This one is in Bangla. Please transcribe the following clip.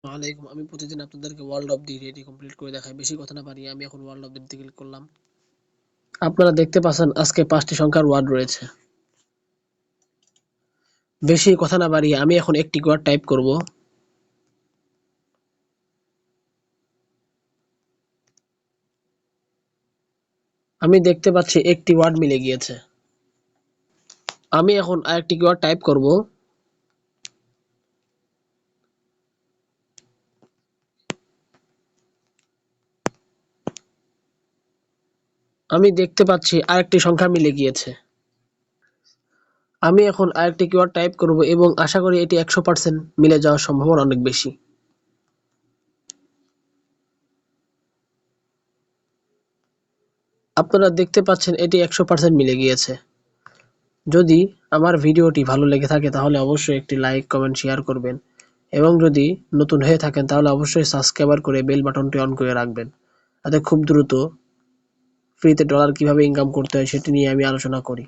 আলাইকুম। আমি প্রতিদিন আপনাদেরকে world of the ready complete করে দেখাই। বেশি কথা না বাড়িয়ে আমি এখন ওয়ার্ল্ড অফ দিতে ক্লিক করলাম। আপনারা দেখতে পাচ্ছেন আজকে 5টি সংখ্যার ওয়ার্ড রয়েছে। বেশি কথা না বাড়িয়ে আমি এখন একটি ওয়ার্ড টাইপ করব। আমি দেখতে পাচ্ছি একটি ওয়ার্ড মিলে গিয়েছে। আমি এখন আরেকটি ওয়ার্ড টাইপ করব। আমি দেখতে পাচ্ছি আরেকটি সংখ্যা মিলে গিয়েছে। আমি এখন আরেকটি ওয়ার্ড টাইপ করব এবং আশা করি এটি 100% মিলে যাওয়ার সম্ভাবনা অনেক বেশি। আপনারা দেখতে পাচ্ছেন এটি 100% মিলে গিয়েছে। যদি আমার ভিডিওটি ভালো লেগে থাকে তাহলে অবশ্যই একটি লাইক, কমেন্ট, শেয়ার করবেন এবং যদি নতুন হয়ে থাকেন তাহলে অবশ্যই সাবস্ক্রাইব করে বেল বাটনটি অন করে রাখবেন। তাতে খুব দ্রুত ফ্রিতে ডলার কিভাবে ইনকাম করতে হয় সেটি নিয়ে আমি আলোচনা করি।